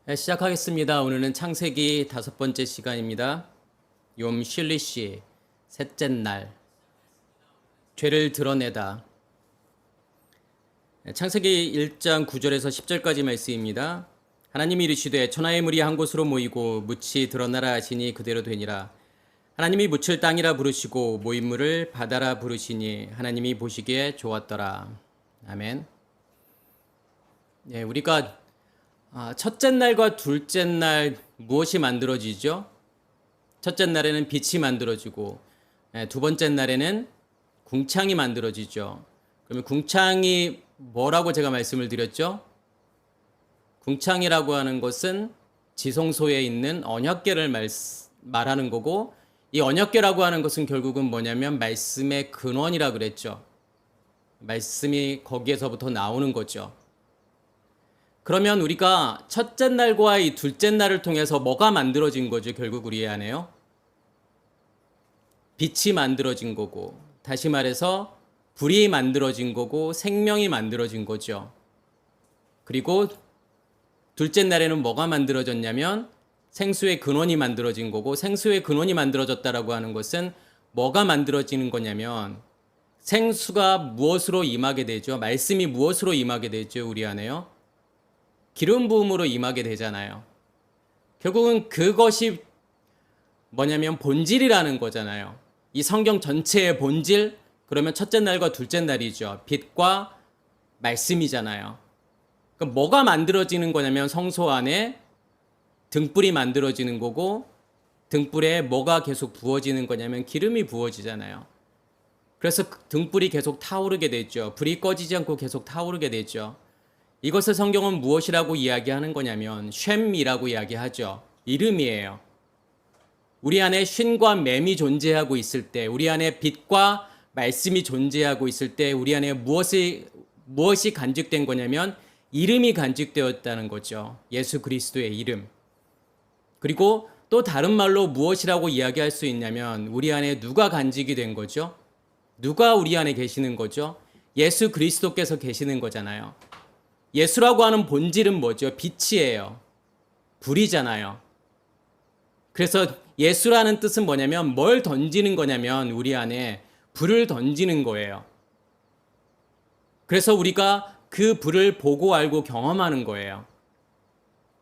네, 시작하겠습니다. 오늘은 창세기 5번째 시간입니다. 욤 실리시 셋째 날 죄를 드러내다. 창세기 1장 9절에서 10절까지 말씀입니다. 하나님이 이르시되 천하의 물이 한 곳으로 모이고 묻이 드러나라 하시니 그대로 되니라. 하나님이 묻을 땅이라 부르시고 모인 물을 바다라 부르시니 하나님이 보시기에 좋았더라. 아멘. 네, 우리가 첫째 날과 둘째 날 무엇이 만들어지죠? 첫째 날에는 빛이 만들어지고 두 번째 날에는 궁창이 만들어지죠. 그러면 궁창이 뭐라고 제가 말씀을 드렸죠? 궁창이라고 하는 것은 지성소에 있는 언약궤를 말하는 거고, 이 언약궤라고 하는 것은 결국은 뭐냐면 말씀의 근원이라 그랬죠. 말씀이 거기에서부터 나오는 거죠. 그러면 우리가 첫째 날과 이 둘째 날을 통해서 뭐가 만들어진 거죠? 결국 우리 안에요. 빛이 만들어진 거고, 다시 말해서 불이 만들어진 거고, 생명이 만들어진 거죠. 그리고 둘째 날에는 뭐가 만들어졌냐면 생수의 근원이 만들어진 거고, 생수의 근원이 만들어졌다라고 하는 것은 뭐가 만들어지는 거냐면 생수가 무엇으로 임하게 되죠? 말씀이 무엇으로 임하게 되죠? 우리 안에요. 기름 부음으로 임하게 되잖아요. 결국은 그것이 뭐냐면 본질이라는 거잖아요. 이 성경 전체의 본질, 그러면 첫째 날과 둘째 날이죠. 빛과 말씀이잖아요. 그럼 뭐가 만들어지는 거냐면 성소 안에 등불이 만들어지는 거고, 등불에 뭐가 계속 부어지는 거냐면 기름이 부어지잖아요. 그래서 등불이 계속 타오르게 되죠. 불이 꺼지지 않고 계속 타오르게 되죠. 이것을 성경은 무엇이라고 이야기하는 거냐면 쉔이라고 이야기하죠. 이름이에요. 우리 안에 쉰과 맴이 존재하고 있을 때, 우리 안에 빛과 말씀이 존재하고 있을 때 우리 안에 무엇이 간직된 거냐면 이름이 간직되었다는 거죠. 예수 그리스도의 이름. 그리고 또 다른 말로 무엇이라고 이야기할 수 있냐면 우리 안에 누가 간직이 된 거죠? 누가 우리 안에 계시는 거죠? 예수 그리스도께서 계시는 거잖아요. 예수라고 하는 본질은 뭐죠? 빛이에요. 불이잖아요. 그래서 예수라는 뜻은 뭐냐면 뭘 던지는 거냐면 우리 안에 불을 던지는 거예요. 그래서 우리가 그 불을 보고 알고 경험하는 거예요.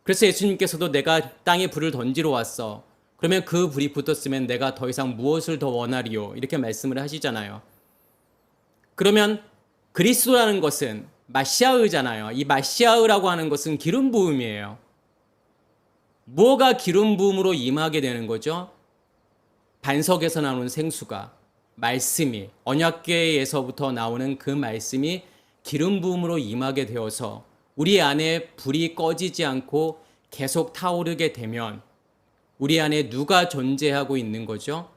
그래서 예수님께서도 내가 땅에 불을 던지러 왔어. 그러면 그 불이 붙었으면 내가 더 이상 무엇을 더 원하리요? 이렇게 말씀을 하시잖아요. 그러면 그리스도라는 것은 마시아흐잖아요. 이 마시아흐라고 하는 것은 기름 부음이에요. 뭐가 기름 부음으로 임하게 되는 거죠? 반석에서 나오는 생수가, 말씀이, 언약궤에서부터 나오는 그 말씀이 기름 부음으로 임하게 되어서 우리 안에 불이 꺼지지 않고 계속 타오르게 되면 우리 안에 누가 존재하고 있는 거죠?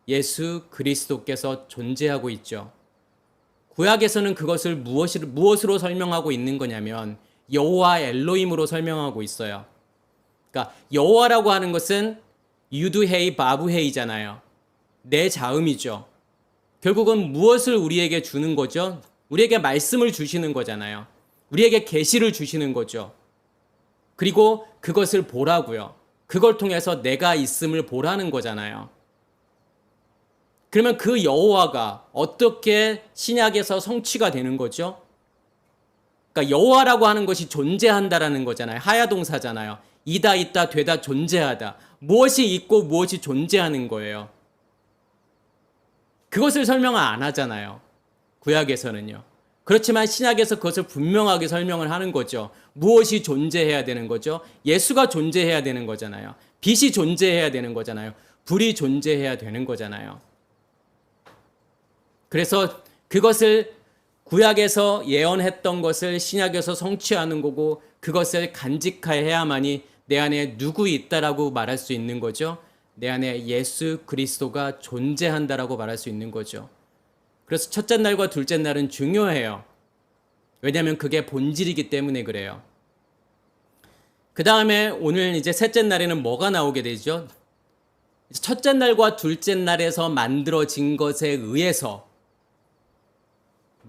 예수 그리스도께서 존재하고 있죠. 구약에서는 그것을 무엇으로 설명하고 있는 거냐면 여호와 엘로힘으로 설명하고 있어요. 그러니까 여호와라고 하는 것은 유드헤이 바브헤이잖아요. 내 자음이죠. 결국은 무엇을 우리에게 주는 거죠? 우리에게 말씀을 주시는 거잖아요. 우리에게 계시를 주시는 거죠. 그리고 그것을 보라고요. 그걸 통해서 내가 있음을 보라는 거잖아요. 그러면 그 여호와가 어떻게 신약에서 성취가 되는 거죠? 그러니까 여호와라고 하는 것이 존재한다라는 거잖아요. 하야동사잖아요. 이다 있다 되다 존재하다. 무엇이 있고 무엇이 존재하는 거예요. 그것을 설명 안 하잖아요. 구약에서는요. 그렇지만 신약에서 그것을 분명하게 설명을 하는 거죠. 무엇이 존재해야 되는 거죠? 예수가 존재해야 되는 거잖아요. 빛이 존재해야 되는 거잖아요. 불이 존재해야 되는 거잖아요. 그래서 그것을 구약에서 예언했던 것을 신약에서 성취하는 거고 그것을 간직해야만이 내 안에 누구 있다라고 말할 수 있는 거죠. 내 안에 예수 그리스도가 존재한다라고 말할 수 있는 거죠. 그래서 첫째 날과 둘째 날은 중요해요. 왜냐하면 그게 본질이기 때문에 그래요. 그 다음에 오늘 이제 셋째 날에는 뭐가 나오게 되죠? 첫째 날과 둘째 날에서 만들어진 것에 의해서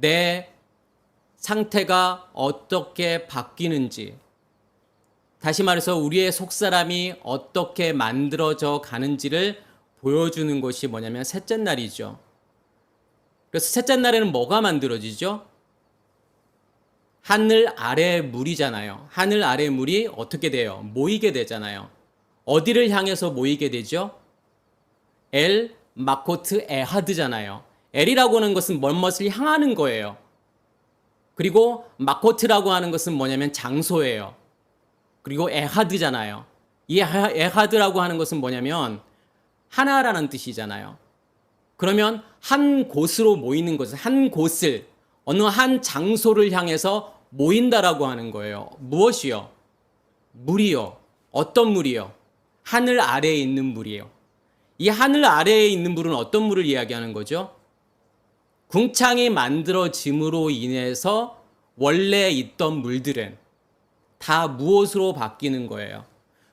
내 상태가 어떻게 바뀌는지, 다시 말해서 우리의 속사람이 어떻게 만들어져 가는지를 보여주는 것이 뭐냐면 셋째 날이죠. 그래서 셋째 날에는 뭐가 만들어지죠? 하늘 아래 물이잖아요. 하늘 아래 물이 어떻게 돼요? 모이게 되잖아요. 어디를 향해서 모이게 되죠? 엘 마코트 에하드잖아요. 엘이라고 하는 것은 뭐뭇을 향하는 거예요. 그리고 마코트라고 하는 것은 뭐냐면 장소예요. 그리고 에하드잖아요. 이 에하드라고 하는 것은 뭐냐면 하나라는 뜻이잖아요. 그러면 한 곳으로 모이는 것은 한 곳을 어느 한 장소를 향해서 모인다라고 하는 거예요. 무엇이요? 물이요. 어떤 물이요? 하늘 아래에 있는 물이에요. 이 하늘 아래에 있는 물은 어떤 물을 이야기하는 거죠? 궁창이 만들어짐으로 인해서 원래 있던 물들은 다 무엇으로 바뀌는 거예요?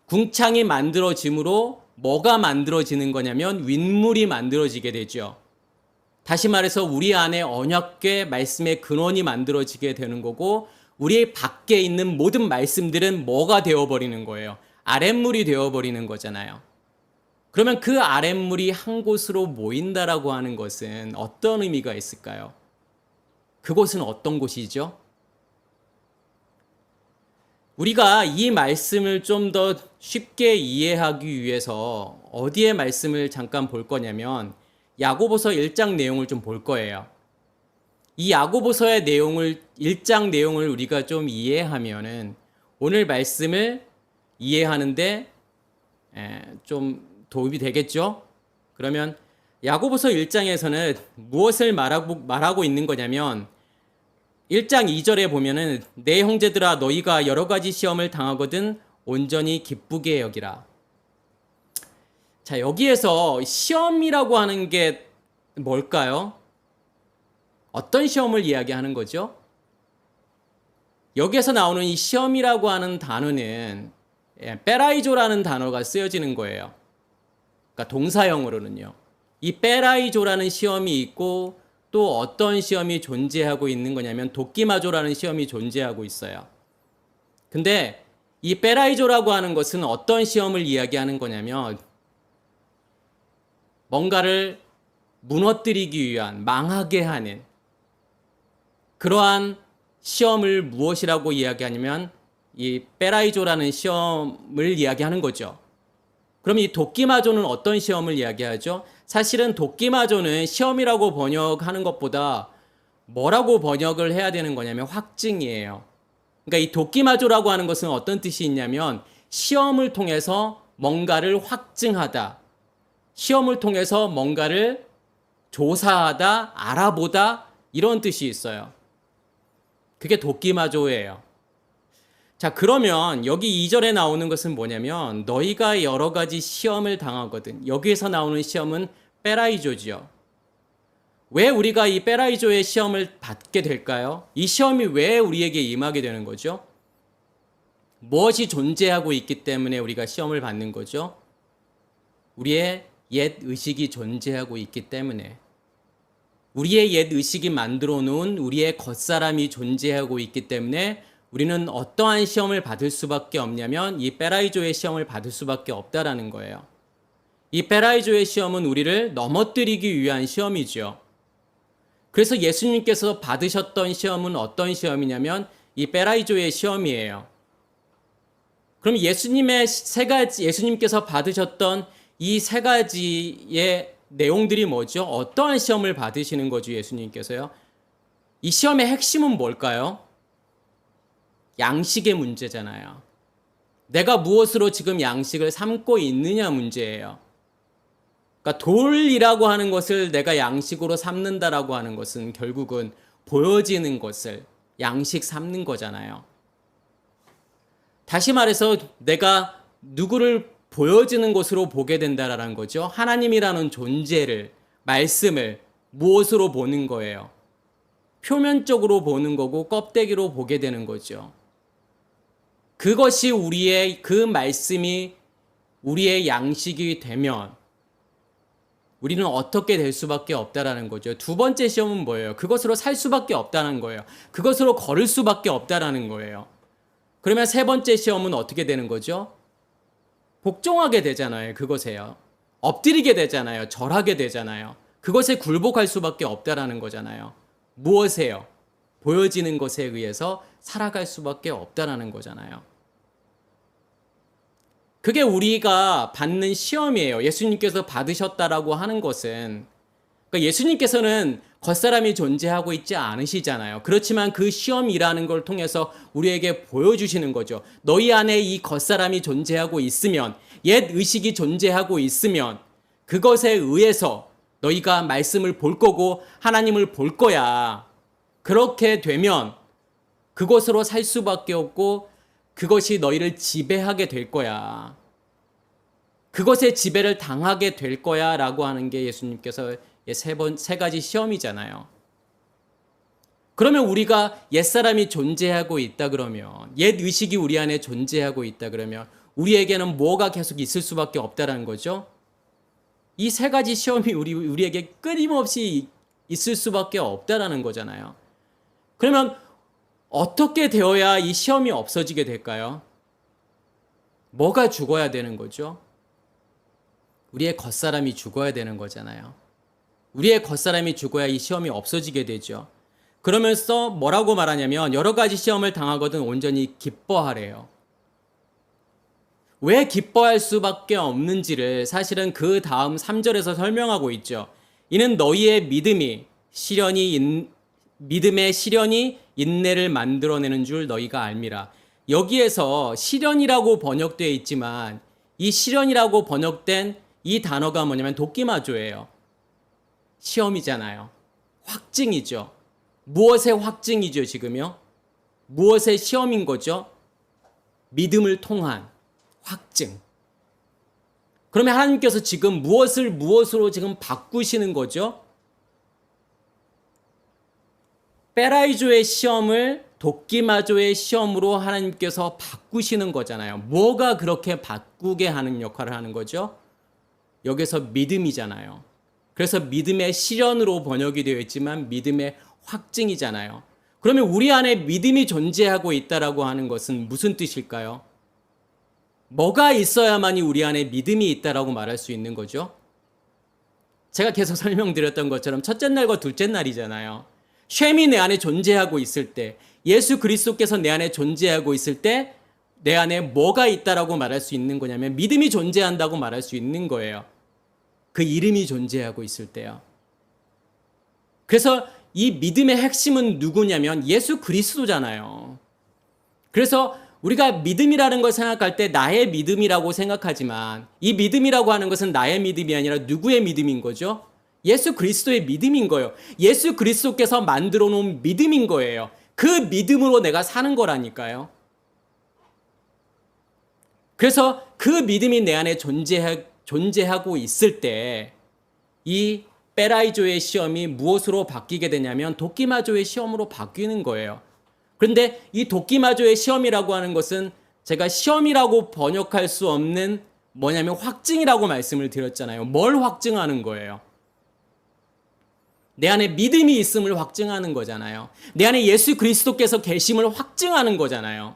궁창이 만들어짐으로 뭐가 만들어지는 거냐면 윗물이 만들어지게 되죠. 다시 말해서 우리 안에 언약궤 말씀의 근원이 만들어지게 되는 거고 우리 밖에 있는 모든 말씀들은 뭐가 되어버리는 거예요? 아랫물이 되어버리는 거잖아요. 그러면 그 아랫물이 한 곳으로 모인다라고 하는 것은 어떤 의미가 있을까요? 그곳은 어떤 곳이죠? 우리가 이 말씀을 좀 더 쉽게 이해하기 위해서 어디에 말씀을 잠깐 볼 거냐면 야고보서 1장 내용을 좀 볼 거예요. 이 야고보서의 내용을 1장 내용을 우리가 좀 이해하면은 오늘 말씀을 이해하는데 좀 도움이 되겠죠? 그러면 야고보서 1장에서는 무엇을 말하고 있는 거냐면 1장 2절에 보면은 내 형제들아 너희가 여러 가지 시험을 당하거든 온전히 기쁘게 여기라. 자, 여기에서 시험이라고 하는 게 뭘까요? 어떤 시험을 이야기하는 거죠? 여기에서 나오는 이 시험이라고 하는 단어는 페라이조라는 단어가 쓰여지는 거예요. 그러니까 동사형으로는요. 이 페라이조라는 시험이 있고 또 어떤 시험이 존재하고 있는 거냐면 도끼마조라는 시험이 존재하고 있어요. 근데 이 페라이조라고 하는 것은 어떤 시험을 이야기하는 거냐면 뭔가를 무너뜨리기 위한, 망하게 하는 그러한 시험을 무엇이라고 이야기하냐면 이 페라이조라는 시험을 이야기하는 거죠. 그럼 이 도끼마조는 어떤 시험을 이야기하죠? 사실은 도끼마조는 시험이라고 번역하는 것보다 뭐라고 번역을 해야 되는 거냐면 확증이에요. 그러니까 이 도끼마조라고 하는 것은 어떤 뜻이 있냐면 시험을 통해서 뭔가를 확증하다. 시험을 통해서 뭔가를 조사하다, 알아보다 이런 뜻이 있어요. 그게 도끼마조예요. 자, 그러면 여기 2절에 나오는 것은 뭐냐면 너희가 여러 가지 시험을 당하거든. 여기에서 나오는 시험은 페라이조지요. 왜 우리가 이 페라이조의 시험을 받게 될까요? 이 시험이 왜 우리에게 임하게 되는 거죠? 무엇이 존재하고 있기 때문에 우리가 시험을 받는 거죠? 우리의 옛 의식이 존재하고 있기 때문에 우리의 옛 의식이 만들어 놓은 우리의 겉사람이 존재하고 있기 때문에 우리는 어떠한 시험을 받을 수밖에 없냐면 이 페라이조의 시험을 받을 수밖에 없다라는 거예요. 이 페라이조의 시험은 우리를 넘어뜨리기 위한 시험이죠. 그래서 예수님께서 받으셨던 시험은 어떤 시험이냐면 이 페라이조의 시험이에요. 그럼 예수님께서 받으셨던 이 세 가지의 내용들이 뭐죠? 어떠한 시험을 받으시는 거죠, 예수님께서요? 이 시험의 핵심은 뭘까요? 양식의 문제잖아요. 내가 무엇으로 지금 양식을 삼고 있느냐 문제예요. 그러니까 돌이라고 하는 것을 내가 양식으로 삼는다라고 하는 것은 결국은 보여지는 것을 양식 삼는 거잖아요. 다시 말해서 내가 누구를 보여지는 것으로 보게 된다라는 거죠. 하나님이라는 존재를, 말씀을 무엇으로 보는 거예요? 표면적으로 보는 거고 껍데기로 보게 되는 거죠. 그것이 그 말씀이 우리의 양식이 되면 우리는 어떻게 될 수밖에 없다라는 거죠. 두 번째 시험은 뭐예요? 그것으로 살 수밖에 없다는 거예요. 그것으로 걸을 수밖에 없다라는 거예요. 그러면 세 번째 시험은 어떻게 되는 거죠? 복종하게 되잖아요. 그것에요. 엎드리게 되잖아요. 절하게 되잖아요. 그것에 굴복할 수밖에 없다라는 거잖아요. 무엇에요? 보여지는 것에 의해서 살아갈 수밖에 없다라는 거잖아요. 그게 우리가 받는 시험이에요. 예수님께서 받으셨다라고 하는 것은, 그러니까 예수님께서는 겉사람이 존재하고 있지 않으시잖아요. 그렇지만 그 시험이라는 걸 통해서 우리에게 보여주시는 거죠. 너희 안에 이 겉사람이 존재하고 있으면, 옛 의식이 존재하고 있으면 그것에 의해서 너희가 말씀을 볼 거고 하나님을 볼 거야. 그렇게 되면 그것으로 살 수밖에 없고 그것이 너희를 지배하게 될 거야. 그것의 지배를 당하게 될 거야 라고 하는 게 예수님께서 세 가지 시험이잖아요. 그러면 우리가 옛사람이 존재하고 있다 그러면, 옛 의식이 우리 안에 존재하고 있다 그러면 우리에게는 뭐가 계속 있을 수밖에 없다라는 거죠. 이 세 가지 시험이 우리에게 끊임없이 있을 수밖에 없다라는 거잖아요. 그러면 어떻게 되어야 이 시험이 없어지게 될까요? 뭐가 죽어야 되는 거죠? 우리의 겉사람이 죽어야 되는 거잖아요. 우리의 겉사람이 죽어야 이 시험이 없어지게 되죠. 그러면서 뭐라고 말하냐면 여러 가지 시험을 당하거든 온전히 기뻐하래요. 왜 기뻐할 수밖에 없는지를 사실은 그 다음 3절에서 설명하고 있죠. 이는 너희의 믿음의 시련이 인내를 만들어내는 줄 너희가 알미라. 여기에서 시련이라고 번역되어 있지만 이 시련이라고 번역된 이 단어가 뭐냐면 도끼마조예요. 시험이잖아요. 확증이죠. 무엇의 확증이죠, 지금요? 무엇의 시험인 거죠? 믿음을 통한 확증. 그러면 하나님께서 지금 무엇을 무엇으로 지금 바꾸시는 거죠? 페라이조의 시험을 도끼마조의 시험으로 하나님께서 바꾸시는 거잖아요. 뭐가 그렇게 바꾸게 하는 역할을 하는 거죠? 여기서 믿음이잖아요. 그래서 믿음의 시련으로 번역이 되어 있지만 믿음의 확증이잖아요. 그러면 우리 안에 믿음이 존재하고 있다라고 하는 것은 무슨 뜻일까요? 뭐가 있어야만이 우리 안에 믿음이 있다라고 말할 수 있는 거죠? 제가 계속 설명드렸던 것처럼 첫째 날과 둘째 날이잖아요. 셈이 내 안에 존재하고 있을 때, 예수 그리스도께서 내 안에 존재하고 있을 때 내 안에 뭐가 있다라고 말할 수 있는 거냐면 믿음이 존재한다고 말할 수 있는 거예요. 그 이름이 존재하고 있을 때요. 그래서 이 믿음의 핵심은 누구냐면 예수 그리스도잖아요. 그래서 우리가 믿음이라는 걸 생각할 때 나의 믿음이라고 생각하지만 이 믿음이라고 하는 것은 나의 믿음이 아니라 누구의 믿음인 거죠? 예수 그리스도의 믿음인 거예요. 예수 그리스도께서 만들어 놓은 믿음인 거예요. 그 믿음으로 내가 사는 거라니까요. 그래서 그 믿음이 내 안에 존재하고 있을 때 이 페라이조의 시험이 무엇으로 바뀌게 되냐면 도끼마조의 시험으로 바뀌는 거예요. 그런데 이 도끼마조의 시험이라고 하는 것은 제가 시험이라고 번역할 수 없는 뭐냐면 확증이라고 말씀을 드렸잖아요. 뭘 확증하는 거예요? 내 안에 믿음이 있음을 확증하는 거잖아요. 내 안에 예수 그리스도께서 계심을 확증하는 거잖아요.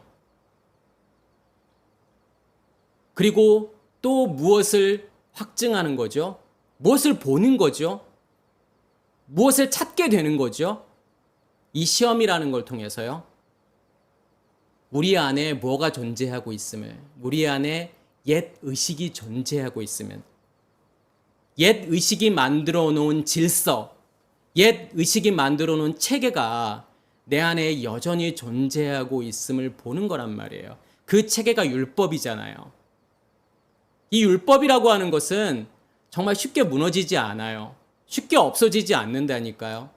그리고 또 무엇을 확증하는 거죠? 무엇을 보는 거죠? 무엇을 찾게 되는 거죠? 이 시험이라는 걸 통해서요. 우리 안에 뭐가 존재하고 있음을, 우리 안에 옛 의식이 존재하고 있으면, 옛 의식이 만들어 놓은 질서, 옛 의식이 만들어 놓은 체계가 내 안에 여전히 존재하고 있음을 보는 거란 말이에요. 그 체계가 율법이잖아요. 이 율법이라고 하는 것은 정말 쉽게 무너지지 않아요. 쉽게 없어지지 않는다니까요.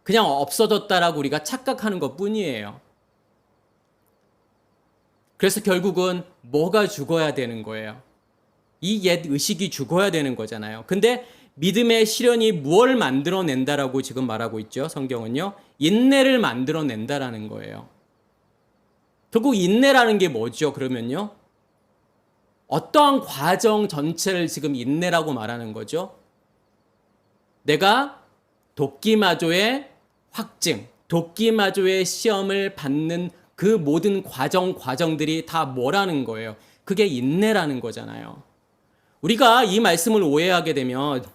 그냥 없어졌다라고 우리가 착각하는 것 뿐이에요. 그래서 결국은 뭐가 죽어야 되는 거예요? 이 옛 의식이 죽어야 되는 거잖아요. 근데 믿음의 시련이 무엇을 만들어낸다라고 지금 말하고 있죠. 성경은요. 인내를 만들어낸다라는 거예요. 결국 인내라는 게 뭐죠? 그러면요. 어떠한 과정 전체를 지금 인내라고 말하는 거죠. 내가 도끼마조의 확증, 도끼마조의 시험을 받는 그 모든 과정들이 다 뭐라는 거예요? 그게 인내라는 거잖아요. 우리가 이 말씀을 오해하게 되면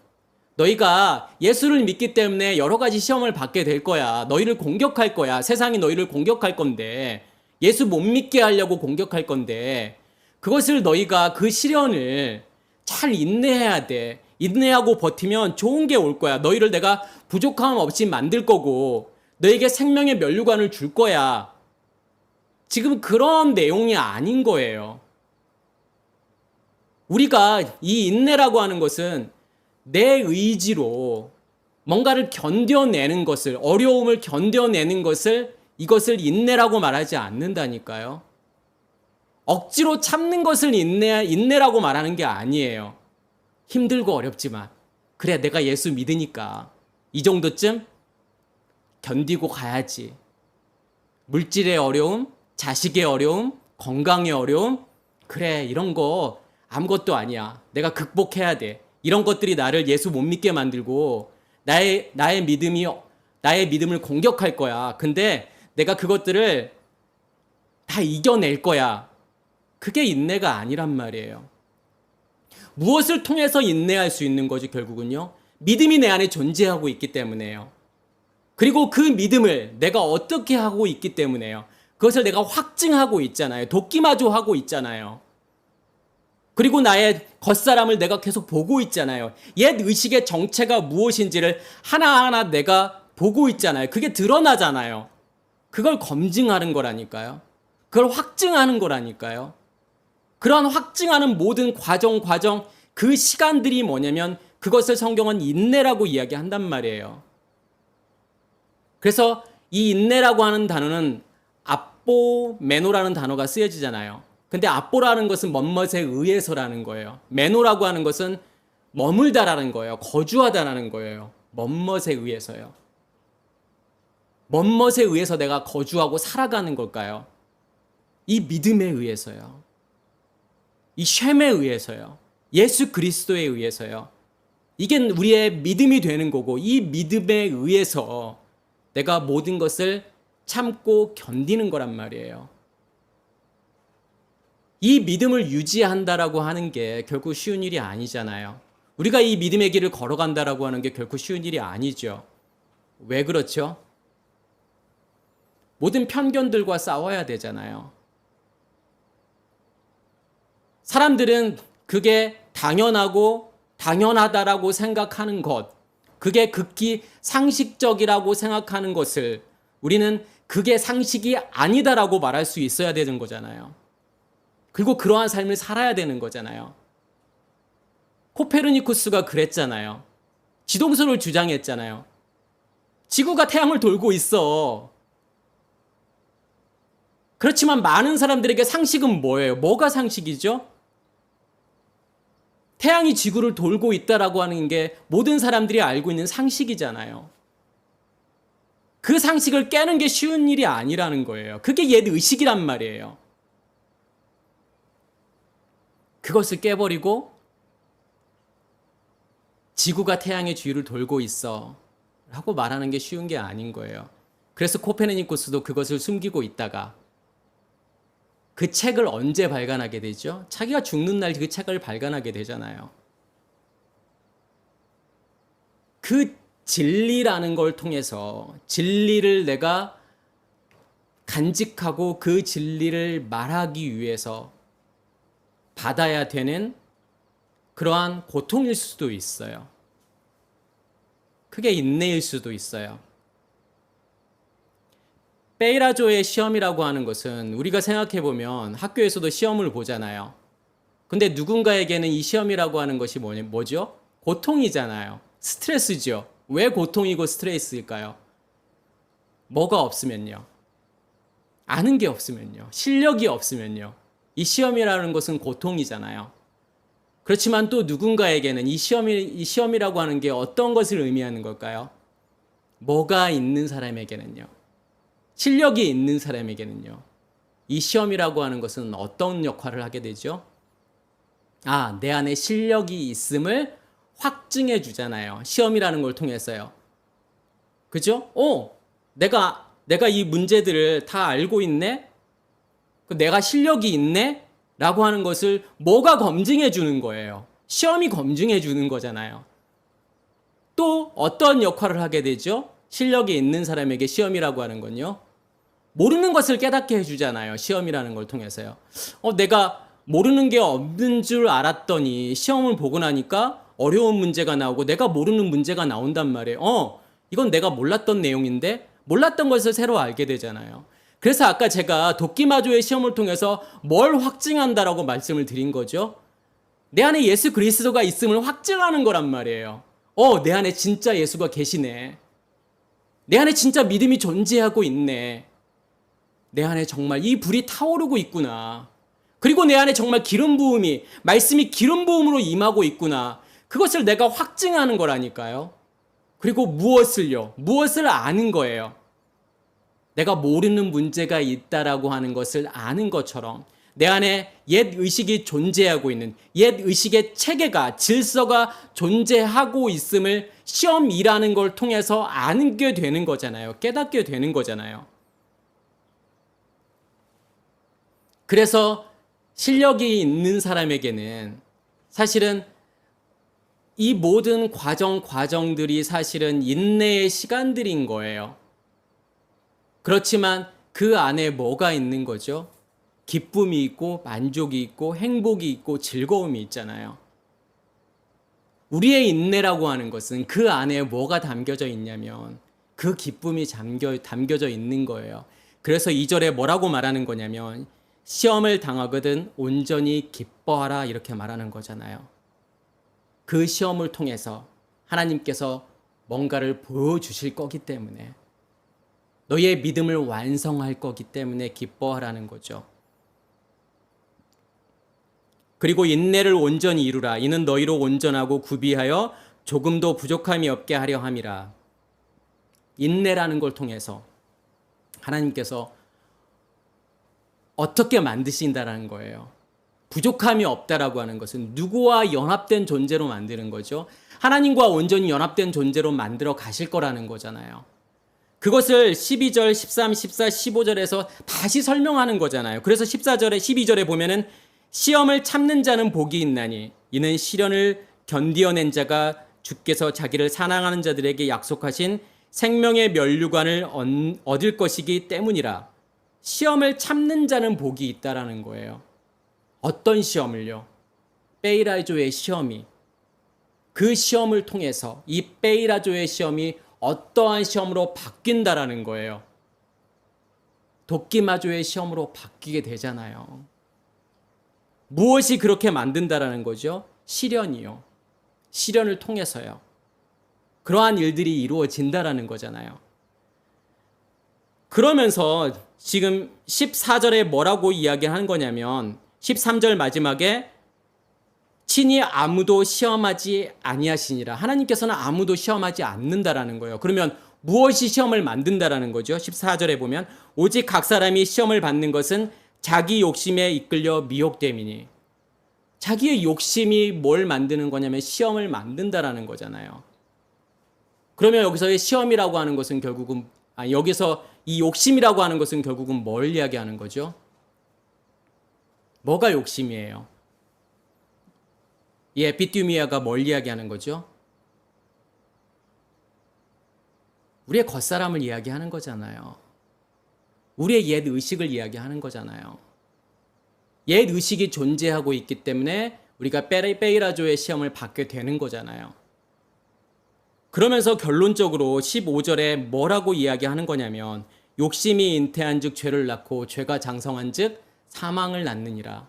너희가 예수를 믿기 때문에 여러 가지 시험을 받게 될 거야. 너희를 공격할 거야. 세상이 너희를 공격할 건데, 예수 못 믿게 하려고 공격할 건데, 그것을 너희가 그 시련을 잘 인내해야 돼. 인내하고 버티면 좋은 게 올 거야. 너희를 내가 부족함 없이 만들 거고, 너에게 생명의 면류관을 줄 거야. 지금 그런 내용이 아닌 거예요. 우리가 이 인내라고 하는 것은 내 의지로 뭔가를 견뎌내는 것을, 어려움을 견뎌내는 것을, 이것을 인내라고 말하지 않는다니까요. 억지로 참는 것을 인내라고 말하는 게 아니에요. 힘들고 어렵지만, 그래, 내가 예수 믿으니까 이 정도쯤 견디고 가야지. 물질의 어려움, 자식의 어려움, 건강의 어려움, 그래, 이런 거 아무것도 아니야. 내가 극복해야 돼. 이런 것들이 나를 예수 못 믿게 만들고 나의 믿음을 공격할 거야. 근데 내가 그것들을 다 이겨낼 거야. 그게 인내가 아니란 말이에요. 무엇을 통해서 인내할 수 있는 거지 결국은요? 믿음이 내 안에 존재하고 있기 때문에요. 그리고 그 믿음을 내가 어떻게 하고 있기 때문에요. 그것을 내가 확증하고 있잖아요. 돕기마저 하고 있잖아요. 그리고 나의 겉사람을 내가 계속 보고 있잖아요. 옛 의식의 정체가 무엇인지를 하나하나 내가 보고 있잖아요. 그게 드러나잖아요. 그걸 검증하는 거라니까요. 그걸 확증하는 거라니까요. 그러한 확증하는 모든 과정, 그 시간들이 뭐냐면 그것을 성경은 인내라고 이야기한단 말이에요. 그래서 이 인내라고 하는 단어는 아뽀메노라는 단어가 쓰여지잖아요. 근데 아뽀라는 것은 멋멋에 의해서라는 거예요. 메노라고 하는 것은 머물다라는 거예요. 거주하다라는 거예요. 멋멋에 의해서요. 멋멋에 의해서 내가 거주하고 살아가는 걸까요? 이 믿음에 의해서요. 이 쉔에 의해서요. 예수 그리스도에 의해서요. 이게 우리의 믿음이 되는 거고, 이 믿음에 의해서 내가 모든 것을 참고 견디는 거란 말이에요. 이 믿음을 유지한다라고 하는 게 결코 쉬운 일이 아니잖아요. 우리가 이 믿음의 길을 걸어간다라고 하는 게 결코 쉬운 일이 아니죠. 왜 그렇죠? 모든 편견들과 싸워야 되잖아요. 사람들은 그게 당연하고 당연하다라고 생각하는 것, 그게 극히 상식적이라고 생각하는 것을 우리는 그게 상식이 아니다라고 말할 수 있어야 되는 거잖아요. 그리고 그러한 삶을 살아야 되는 거잖아요. 코페르니쿠스가 그랬잖아요. 지동설을 주장했잖아요. 지구가 태양을 돌고 있어. 그렇지만 많은 사람들에게 상식은 뭐예요? 뭐가 상식이죠? 태양이 지구를 돌고 있다라고 하는 게 모든 사람들이 알고 있는 상식이잖아요. 그 상식을 깨는 게 쉬운 일이 아니라는 거예요. 그게 옛 의식이란 말이에요. 그것을 깨버리고 지구가 태양의 주위를 돌고 있어 라고 말하는 게 쉬운 게 아닌 거예요. 그래서 코페르니쿠스도 그것을 숨기고 있다가 그 책을 언제 발간하게 되죠? 자기가 죽는 날 그 책을 발간하게 되잖아요. 그 진리라는 걸 통해서 진리를 내가 간직하고 그 진리를 말하기 위해서 받아야 되는 그러한 고통일 수도 있어요. 그게 인내일 수도 있어요. 베이라조의 시험이라고 하는 것은 우리가 생각해보면 학교에서도 시험을 보잖아요. 근데 누군가에게는 이 시험이라고 하는 것이 뭐죠? 고통이잖아요. 스트레스죠. 왜 고통이고 스트레스일까요? 뭐가 없으면요. 아는 게 없으면요. 실력이 없으면요. 이 시험이라는 것은 고통이잖아요. 그렇지만 또 누군가에게는 이 시험이라고 하는 게 어떤 것을 의미하는 걸까요? 뭐가 있는 사람에게는요. 실력이 있는 사람에게는요. 이 시험이라고 하는 것은 어떤 역할을 하게 되죠? 내 안에 실력이 있음을 확증해 주잖아요. 시험이라는 걸 통해서요. 그죠? 내가 이 문제들을 다 알고 있네? 내가 실력이 있네? 라고 하는 것을 뭐가 검증해 주는 거예요? 시험이 검증해 주는 거잖아요. 또 어떤 역할을 하게 되죠? 실력이 있는 사람에게 시험이라고 하는 건요. 모르는 것을 깨닫게 해주잖아요. 시험이라는 걸 통해서요. 내가 모르는 게 없는 줄 알았더니 시험을 보고 나니까 어려운 문제가 나오고 내가 모르는 문제가 나온단 말이에요. 이건 내가 몰랐던 내용인데 몰랐던 것을 새로 알게 되잖아요. 그래서 아까 제가 도끼마조의 시험을 통해서 뭘 확증한다라고 말씀을 드린 거죠. 내 안에 예수 그리스도가 있음을 확증하는 거란 말이에요. 내 안에 진짜 예수가 계시네. 내 안에 진짜 믿음이 존재하고 있네. 내 안에 정말 이 불이 타오르고 있구나. 그리고 내 안에 정말 기름 부음이, 말씀이 기름 부음으로 임하고 있구나. 그것을 내가 확증하는 거라니까요. 그리고 무엇을 아는 거예요. 내가 모르는 문제가 있다라고 하는 것을 아는 것처럼 내 안에 옛 의식이 존재하고 있는, 옛 의식의 체계가, 질서가 존재하고 있음을 시험이라는 걸 통해서 아는 게 되는 거잖아요. 깨닫게 되는 거잖아요. 그래서 실력이 있는 사람에게는 사실은 이 모든 과정들이 사실은 인내의 시간들인 거예요. 그렇지만 그 안에 뭐가 있는 거죠? 기쁨이 있고 만족이 있고 행복이 있고 즐거움이 있잖아요. 우리의 인내라고 하는 것은 그 안에 뭐가 담겨져 있냐면 그 기쁨이 담겨져 있는 거예요. 그래서 2절에 뭐라고 말하는 거냐면 시험을 당하거든 온전히 기뻐하라 이렇게 말하는 거잖아요. 그 시험을 통해서 하나님께서 뭔가를 보여주실 거기 때문에 너희의 믿음을 완성할 거기 때문에 기뻐하라는 거죠. 그리고 인내를 온전히 이루라. 이는 너희로 온전하고 구비하여 조금도 부족함이 없게 하려 함이라. 인내라는 걸 통해서 하나님께서 어떻게 만드신다라는 거예요. 부족함이 없다라고 하는 것은 누구와 연합된 존재로 만드는 거죠. 하나님과 온전히 연합된 존재로 만들어 가실 거라는 거잖아요. 그것을 12절, 13, 14, 15절에서 다시 설명하는 거잖아요. 그래서 14절에 12절에 보면은 시험을 참는 자는 복이 있나니 이는 시련을 견디어낸 자가 주께서 자기를 사랑하는 자들에게 약속하신 생명의 면류관을 얻을 것이기 때문이라. 시험을 참는 자는 복이 있다라는 거예요. 어떤 시험을요? 베이라조의 시험이. 그 시험을 통해서 이 베이라조의 시험이 어떠한 시험으로 바뀐다라는 거예요. 도끼마조의 시험으로 바뀌게 되잖아요. 무엇이 그렇게 만든다라는 거죠? 시련이요. 시련을 통해서요. 그러한 일들이 이루어진다라는 거잖아요. 그러면서 지금 14절에 뭐라고 이야기하는 거냐면 13절 마지막에 친히 아무도 시험하지 아니하시니라. 하나님께서는 아무도 시험하지 않는다라는 거예요. 그러면 무엇이 시험을 만든다라는 거죠? 14절에 보면 오직 각 사람이 시험을 받는 것은 자기 욕심에 이끌려 미혹됨이니. 자기의 욕심이 뭘 만드는 거냐면 시험을 만든다라는 거잖아요. 그러면 여기서의 시험이라고 하는 것은 결국은 여기서 이 욕심이라고 하는 것은 결국은 뭘 이야기하는 거죠? 뭐가 욕심이에요? 이 에피튜미아가 뭘 이야기하는 거죠? 우리의 겉사람을 이야기하는 거잖아요. 우리의 옛 의식을 이야기하는 거잖아요. 옛 의식이 존재하고 있기 때문에 우리가 베이라조의 시험을 받게 되는 거잖아요. 그러면서 결론적으로 15절에 뭐라고 이야기하는 거냐면 욕심이 잉태한 즉 죄를 낳고 죄가 장성한 즉 사망을 낳느니라.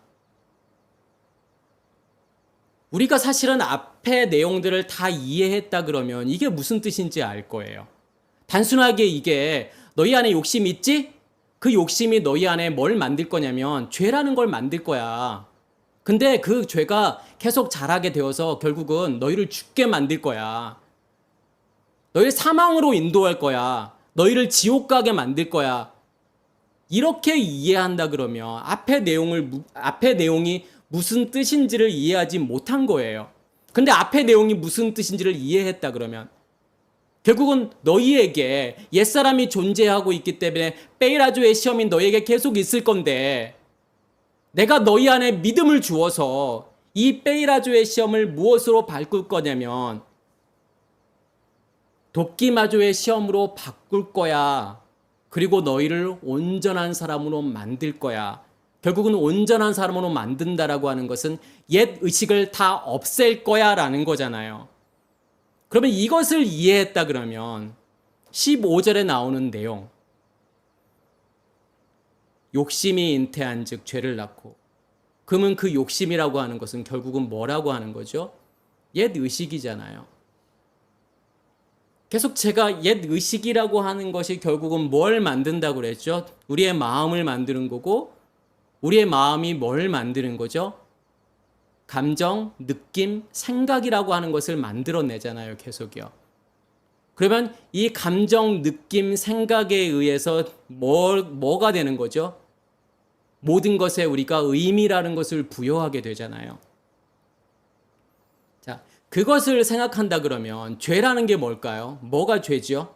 우리가 사실은 앞의 내용들을 다 이해했다 그러면 이게 무슨 뜻인지 알 거예요. 단순하게 이게 너희 안에 욕심이 있지? 그 욕심이 너희 안에 뭘 만들 거냐면 죄라는 걸 만들 거야. 근데 그 죄가 계속 자라게 되어서 결국은 너희를 죽게 만들 거야. 너희를 사망으로 인도할 거야. 너희를 지옥 가게 만들 거야. 이렇게 이해한다 그러면 앞의 내용이 무슨 뜻인지를 이해하지 못한 거예요. 근데 앞의 내용이 무슨 뜻인지를 이해했다 그러면 결국은 너희에게 옛사람이 존재하고 있기 때문에 베이라조의 시험이 너희에게 계속 있을 건데 내가 너희 안에 믿음을 주어서 이 베이라조의 시험을 무엇으로 바꿀 거냐면 도끼마조의 시험으로 바꿀 거야. 그리고 너희를 온전한 사람으로 만들 거야. 결국은 온전한 사람으로 만든다라고 하는 것은 옛 의식을 다 없앨 거야 라는 거잖아요. 그러면 이것을 이해했다 그러면 15절에 나오는 내용, 욕심이 잉태한 즉 죄를 낳고, 그러면 그 욕심이라고 하는 것은 결국은 뭐라고 하는 거죠? 옛 의식이잖아요. 계속 제가 옛 의식이라고 하는 것이 결국은 뭘 만든다고 그랬죠? 우리의 마음을 만드는 거고, 우리의 마음이 뭘 만드는 거죠? 감정, 느낌, 생각이라고 하는 것을 만들어내잖아요, 계속이요. 그러면 이 감정, 느낌, 생각에 의해서 뭐가 되는 거죠? 모든 것에 우리가 의미라는 것을 부여하게 되잖아요. 자, 그것을 생각한다 그러면 죄라는 게 뭘까요? 뭐가 죄죠?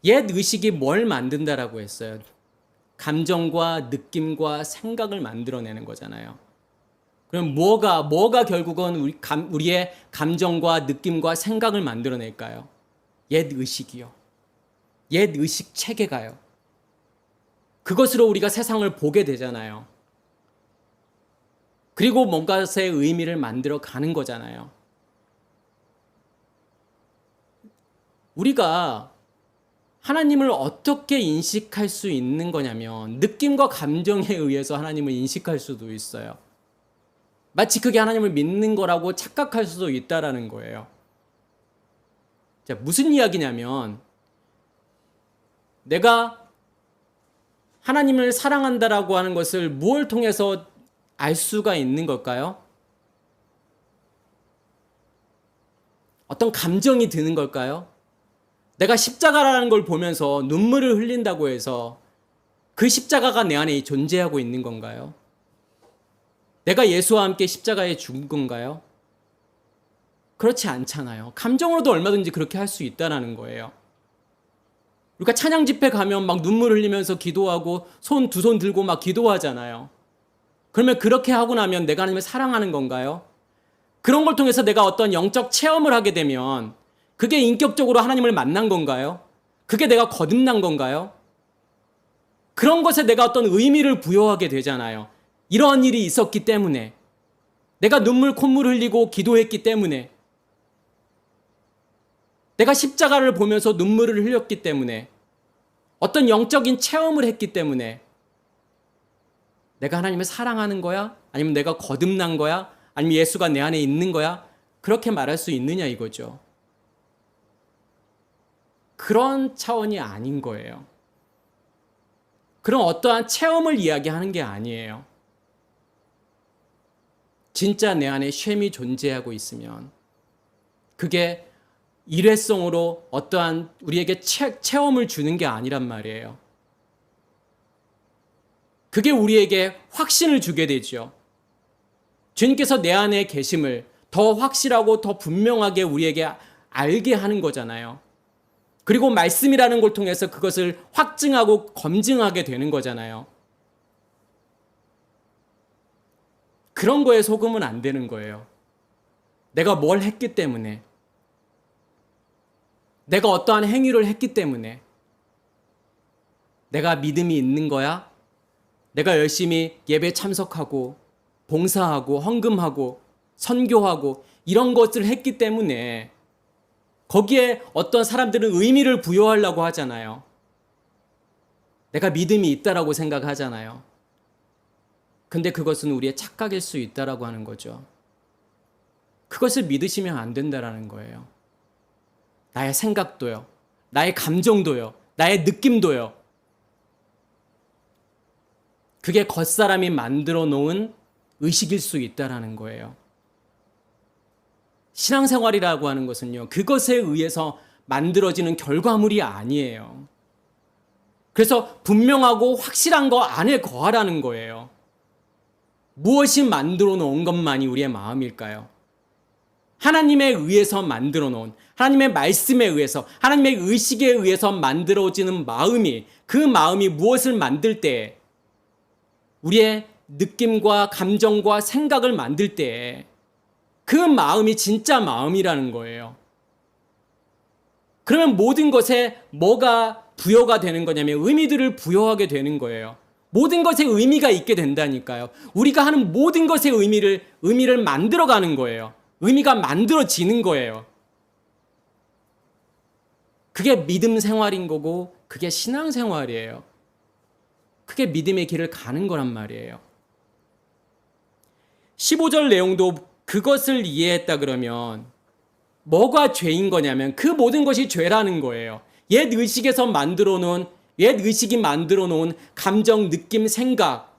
옛 의식이 뭘 만든다라고 했어요? 감정과 느낌과 생각을 만들어내는 거잖아요. 그럼 뭐가 결국은 우리의 감정과 느낌과 생각을 만들어낼까요? 옛 의식이요. 옛 의식 체계가요. 그것으로 우리가 세상을 보게 되잖아요. 그리고 뭔가의 의미를 만들어 가는 거잖아요. 우리가 하나님을 어떻게 인식할 수 있는 거냐면 느낌과 감정에 의해서 하나님을 인식할 수도 있어요. 마치 그게 하나님을 믿는 거라고 착각할 수도 있다라는 거예요. 자, 무슨 이야기냐면 내가 하나님을 사랑한다라고 하는 것을 무엇을 통해서 알 수가 있는 걸까요? 어떤 감정이 드는 걸까요? 내가 십자가라는 걸 보면서 눈물을 흘린다고 해서 그 십자가가 내 안에 존재하고 있는 건가요? 내가 예수와 함께 십자가에 죽은 건가요? 그렇지 않잖아요. 감정으로도 얼마든지 그렇게 할 수 있다는 거예요. 우리가 찬양 집회 가면 막 눈물 흘리면서 기도하고 두 손 들고 막 기도하잖아요. 그러면 그렇게 하고 나면 내가 하나님을 사랑하는 건가요? 그런 걸 통해서 내가 어떤 영적 체험을 하게 되면 그게 인격적으로 하나님을 만난 건가요? 그게 내가 거듭난 건가요? 그런 것에 내가 어떤 의미를 부여하게 되잖아요. 이러한 일이 있었기 때문에, 내가 눈물 콧물 흘리고 기도했기 때문에, 내가 십자가를 보면서 눈물을 흘렸기 때문에, 어떤 영적인 체험을 했기 때문에 내가 하나님을 사랑하는 거야? 아니면 내가 거듭난 거야? 아니면 예수가 내 안에 있는 거야? 그렇게 말할 수 있느냐 이거죠. 그런 차원이 아닌 거예요. 그런 어떠한 체험을 이야기하는 게 아니에요. 진짜 내 안에 쉔이 존재하고 있으면 그게 일회성으로 어떠한 우리에게 체험을 주는 게 아니란 말이에요. 그게 우리에게 확신을 주게 되죠. 주님께서 내 안에 계심을 더 확실하고 더 분명하게 우리에게 알게 하는 거잖아요. 그리고 말씀이라는 걸 통해서 그것을 확증하고 검증하게 되는 거잖아요. 그런 거에 속으면 안 되는 거예요. 내가 뭘 했기 때문에, 내가 어떠한 행위를 했기 때문에, 내가 믿음이 있는 거야? 내가 열심히 예배 참석하고 봉사하고 헌금하고 선교하고 이런 것들을 했기 때문에 거기에 어떤 사람들은 의미를 부여하려고 하잖아요. 내가 믿음이 있다라고 생각하잖아요. 근데 그것은 우리의 착각일 수 있다라고 하는 거죠. 그것을 믿으시면 안 된다라는 거예요. 나의 생각도요, 나의 감정도요, 나의 느낌도요. 그게 겉사람이 만들어 놓은 의식일 수 있다라는 거예요. 신앙생활이라고 하는 것은요, 그것에 의해서 만들어지는 결과물이 아니에요. 그래서 분명하고 확실한 거 안에 거하라는 거예요. 무엇이 만들어 놓은 것만이 우리의 마음일까요? 하나님에 의해서 만들어 놓은, 하나님의 말씀에 의해서, 하나님의 의식에 의해서 만들어지는 마음이, 그 마음이 무엇을 만들 때, 우리의 느낌과 감정과 생각을 만들 때, 그 마음이 진짜 마음이라는 거예요. 그러면 모든 것에 뭐가 부여가 되는 거냐면 의미들을 부여하게 되는 거예요. 모든 것에 의미가 있게 된다니까요. 우리가 하는 모든 것의 의미를 만들어가는 거예요. 의미가 만들어지는 거예요. 그게 믿음 생활인 거고, 그게 신앙 생활이에요. 그게 믿음의 길을 가는 거란 말이에요. 15절 내용도 그것을 이해했다 그러면 뭐가 죄인 거냐면 그 모든 것이 죄라는 거예요. 옛 의식이 만들어 놓은 감정, 느낌, 생각,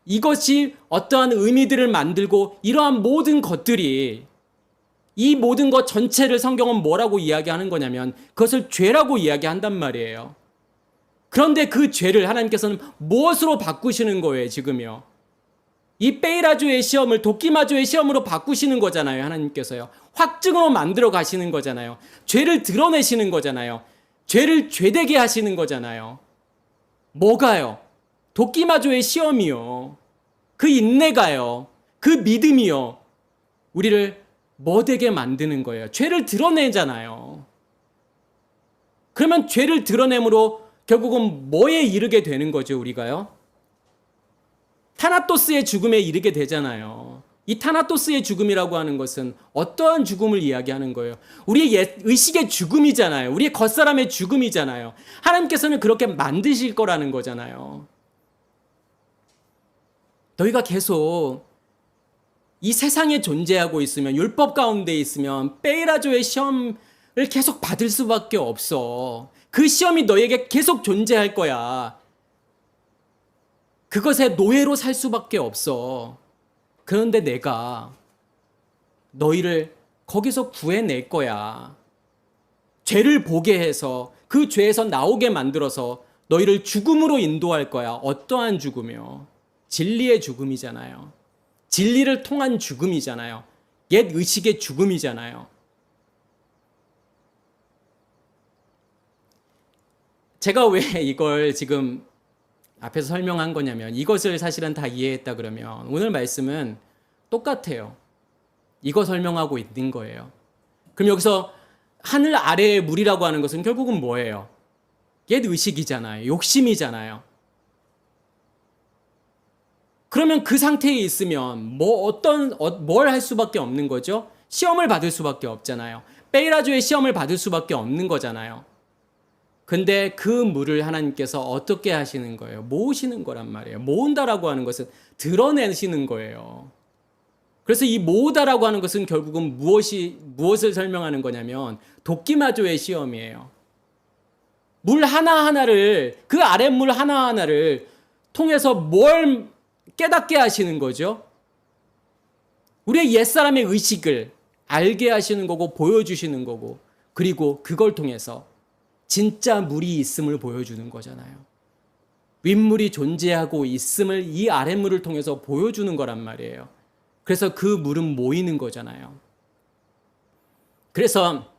이것이 어떠한 의미들을 만들고, 이러한 모든 것들이, 이 모든 것 전체를 성경은 뭐라고 이야기하는 거냐면 그것을 죄라고 이야기한단 말이에요. 그런데 그 죄를 하나님께서는 무엇으로 바꾸시는 거예요, 지금요? 이 베이라조의 시험을 도끼마조의 시험으로 바꾸시는 거잖아요, 하나님께서요. 확증으로 만들어 가시는 거잖아요. 죄를 드러내시는 거잖아요. 죄를 죄되게 하시는 거잖아요. 뭐가요? 도끼마조의 시험이요. 그 인내가요. 그 믿음이요. 우리를 뭐되게 만드는 거예요? 죄를 드러내잖아요. 그러면 죄를 드러냄으로 결국은 뭐에 이르게 되는 거죠, 우리가요? 타나토스의 죽음에 이르게 되잖아요. 이 타나토스의 죽음이라고 하는 것은 어떠한 죽음을 이야기하는 거예요? 우리의 의식의 죽음이잖아요. 우리의 겉사람의 죽음이잖아요. 하나님께서는 그렇게 만드실 거라는 거잖아요. 너희가 계속 이 세상에 존재하고 있으면, 율법 가운데 있으면 베이라조의 시험을 계속 받을 수밖에 없어. 그 시험이 너에게 계속 존재할 거야. 그것의 노예로 살 수밖에 없어. 그런데 내가 너희를 거기서 구해낼 거야. 죄를 보게 해서 그 죄에서 나오게 만들어서 너희를 죽음으로 인도할 거야. 어떠한 죽음이요? 진리의 죽음이잖아요. 진리를 통한 죽음이잖아요. 옛 의식의 죽음이잖아요. 제가 왜 이걸 지금 앞에서 설명한 거냐면, 이것을 사실은 다 이해했다 그러면 오늘 말씀은 똑같아요. 이거 설명하고 있는 거예요. 그럼 여기서 하늘 아래의 물이라고 하는 것은 결국은 뭐예요? 옛 의식이잖아요. 욕심이잖아요. 그러면 그 상태에 있으면 뭘 할 수밖에 없는 거죠? 시험을 받을 수밖에 없잖아요. 베이라조의 시험을 받을 수밖에 없는 거잖아요. 근데 그 물을 하나님께서 어떻게 하시는 거예요? 모으시는 거란 말이에요. 모은다라고 하는 것은 드러내시는 거예요. 그래서 이 모으다라고 하는 것은 결국은 무엇을 설명하는 거냐면 도끼마조의 시험이에요. 물 하나하나를, 그 아랫물 하나하나를 통해서 뭘 깨닫게 하시는 거죠? 우리의 옛사람의 의식을 알게 하시는 거고 보여주시는 거고, 그리고 그걸 통해서 진짜 물이 있음을 보여주는 거잖아요. 윗물이 존재하고 있음을 이 아랫물을 통해서 보여주는 거란 말이에요. 그래서 그 물은 모이는 거잖아요. 그래서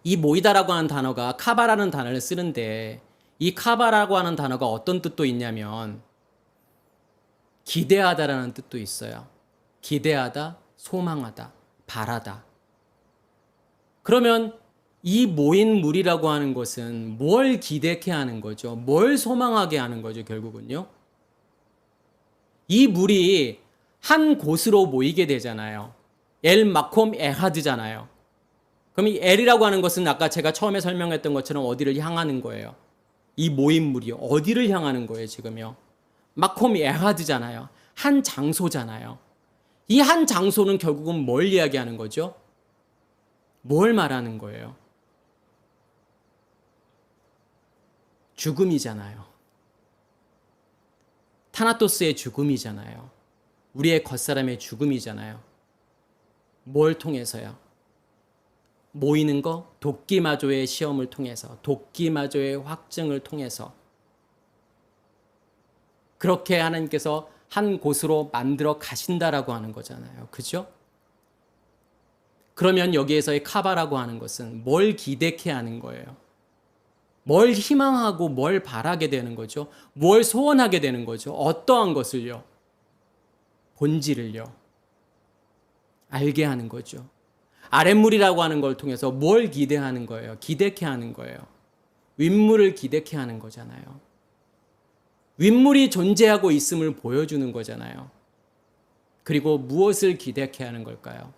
이 모이다라고 하는 단어가 카바라는 단어를 쓰는데, 이 카바라고 하는 단어가 어떤 뜻도 있냐면 기대하다라는 뜻도 있어요. 기대하다, 소망하다, 바라다. 그러면 이 모인 물이라고 하는 것은 뭘 기대케 하는 거죠? 뭘 소망하게 하는 거죠, 결국은요? 이 물이 한 곳으로 모이게 되잖아요. 엘 마콤 에하드잖아요. 그럼 이 엘이라고 하는 것은 아까 제가 처음에 설명했던 것처럼 어디를 향하는 거예요? 이 모인 물이 어디를 향하는 거예요, 지금요? 마콤 에하드잖아요. 한 장소잖아요. 이 한 장소는 결국은 뭘 이야기하는 거죠? 뭘 말하는 거예요? 죽음이잖아요. 타나토스의 죽음이잖아요. 우리의 겉사람의 죽음이잖아요. 뭘 통해서요? 모이는 거, 도끼마조의 시험을 통해서, 도끼마조의 확증을 통해서, 그렇게 하나님께서 한 곳으로 만들어 가신다라고 하는 거잖아요. 그죠? 그러면 여기에서의 카바라고 하는 것은 뭘 기대케 하는 거예요? 뭘 희망하고 뭘 바라게 되는 거죠? 뭘 소원하게 되는 거죠? 어떠한 것을요? 본질을요? 알게 하는 거죠. 아랫물이라고 하는 걸 통해서 뭘 기대하는 거예요? 기대케 하는 거예요. 윗물을 기대케 하는 거잖아요. 윗물이 존재하고 있음을 보여주는 거잖아요. 그리고 무엇을 기대케 하는 걸까요?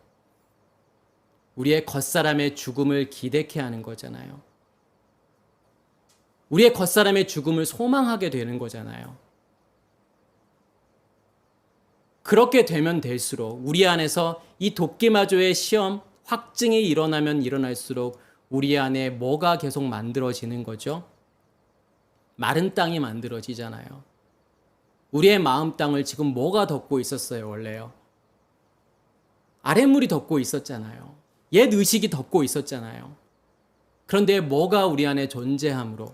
우리의 겉사람의 죽음을 기대케 하는 거잖아요. 우리의 겉사람의 죽음을 소망하게 되는 거잖아요. 그렇게 되면 될수록 우리 안에서 이 도끼마저의 시험, 확증이 일어나면 일어날수록 우리 안에 뭐가 계속 만들어지는 거죠? 마른 땅이 만들어지잖아요. 우리의 마음 땅을 지금 뭐가 덮고 있었어요, 원래요? 아랫물이 덮고 있었잖아요. 옛 의식이 덮고 있었잖아요. 그런데 뭐가 우리 안에 존재함으로,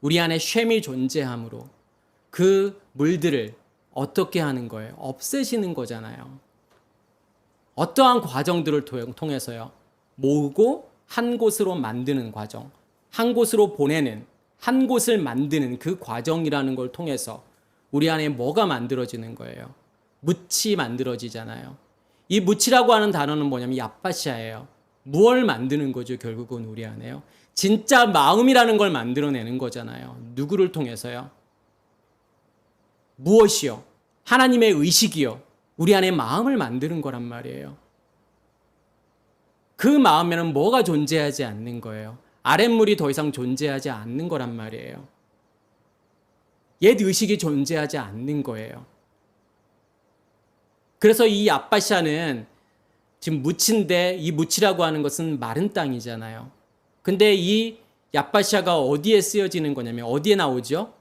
우리 안에 쉔이 존재함으로 그 물들을 어떻게 하는 거예요? 없애시는 거잖아요. 어떠한 과정들을 통해서요? 모으고 한 곳으로 만드는 과정, 한 곳으로 보내는, 한 곳을 만드는 그 과정이라는 걸 통해서 우리 안에 뭐가 만들어지는 거예요? 묻이 만들어지잖아요. 이 묻이라고 하는 단어는 뭐냐면 야파시아예요. 무엇을 만드는 거죠? 결국은 우리 안에요. 진짜 마음이라는 걸 만들어내는 거잖아요. 누구를 통해서요? 무엇이요? 하나님의 의식이요. 우리 안에 마음을 만드는 거란 말이에요. 그 마음에는 뭐가 존재하지 않는 거예요? 아랫물이 더 이상 존재하지 않는 거란 말이에요. 옛 의식이 존재하지 않는 거예요. 그래서 이 아빠샤는 지금 묻인데 이 묻이라고 하는 것은 마른 땅이잖아요. 근데 이 야빠샤가 어디에 쓰여지는 거냐면 어디에 나오죠?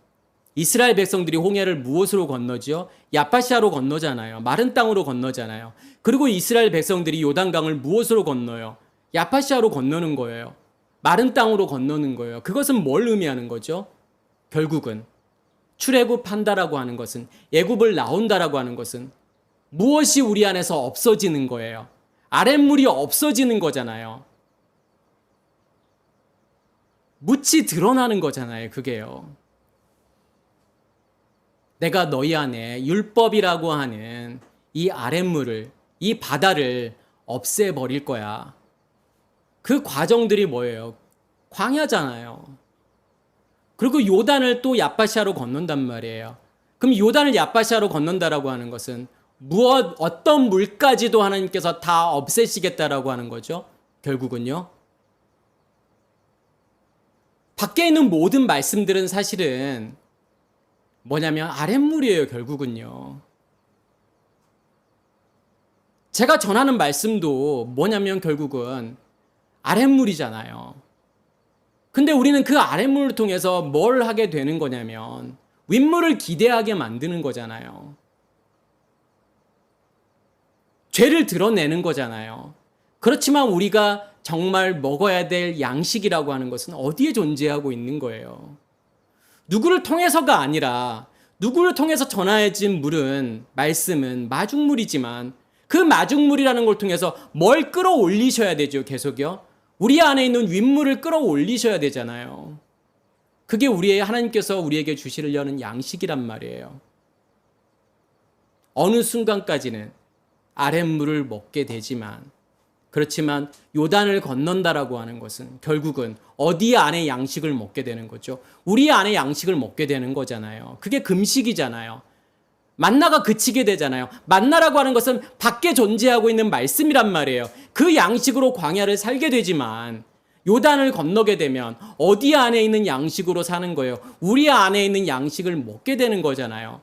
이스라엘 백성들이 홍해를 무엇으로 건너죠? 야파시아로 건너잖아요. 마른 땅으로 건너잖아요. 그리고 이스라엘 백성들이 요단강을 무엇으로 건너요? 야파시아로 건너는 거예요. 마른 땅으로 건너는 거예요. 그것은 뭘 의미하는 거죠? 결국은 출애굽한다라고 하는 것은, 애굽을 나온다라고 하는 것은 무엇이 우리 안에서 없어지는 거예요? 아랫물이 없어지는 거잖아요. 묻이 드러나는 거잖아요. 그게요. 내가 너희 안에 율법이라고 하는 이 아랫물을, 이 바다를 없애버릴 거야. 그 과정들이 뭐예요? 광야잖아요. 그리고 요단을 또 야파시아로 건넌단 말이에요. 그럼 요단을 야파시아로 건넌다라고 하는 것은 어떤 물까지도 하나님께서 다 없애시겠다라고 하는 거죠. 결국은요. 밖에 있는 모든 말씀들은 사실은 뭐냐면 아랫물이에요. 결국은요. 제가 전하는 말씀도 뭐냐면 결국은 아랫물이잖아요. 근데 우리는 그 아랫물을 통해서 뭘 하게 되는 거냐면 윗물을 기대하게 만드는 거잖아요. 죄를 드러내는 거잖아요. 그렇지만 우리가 정말 먹어야 될 양식이라고 하는 것은 어디에 존재하고 있는 거예요? 누구를 통해서가 아니라 누구를 통해서 전하여진 물은, 말씀은 마중물이지만 그 마중물이라는 걸 통해서 뭘 끌어올리셔야 되죠, 계속요? 우리 안에 있는 윗물을 끌어올리셔야 되잖아요. 그게 하나님께서 우리에게 주시려는 양식이란 말이에요. 어느 순간까지는 아랫물을 먹게 되지만, 그렇지만 요단을 건넌다라고 하는 것은 결국은 어디 안에 양식을 먹게 되는 거죠? 우리 안에 양식을 먹게 되는 거잖아요. 그게 금식이잖아요. 만나가 그치게 되잖아요. 만나라고 하는 것은 밖에 존재하고 있는 말씀이란 말이에요. 그 양식으로 광야를 살게 되지만 요단을 건너게 되면 어디 안에 있는 양식으로 사는 거예요? 우리 안에 있는 양식을 먹게 되는 거잖아요.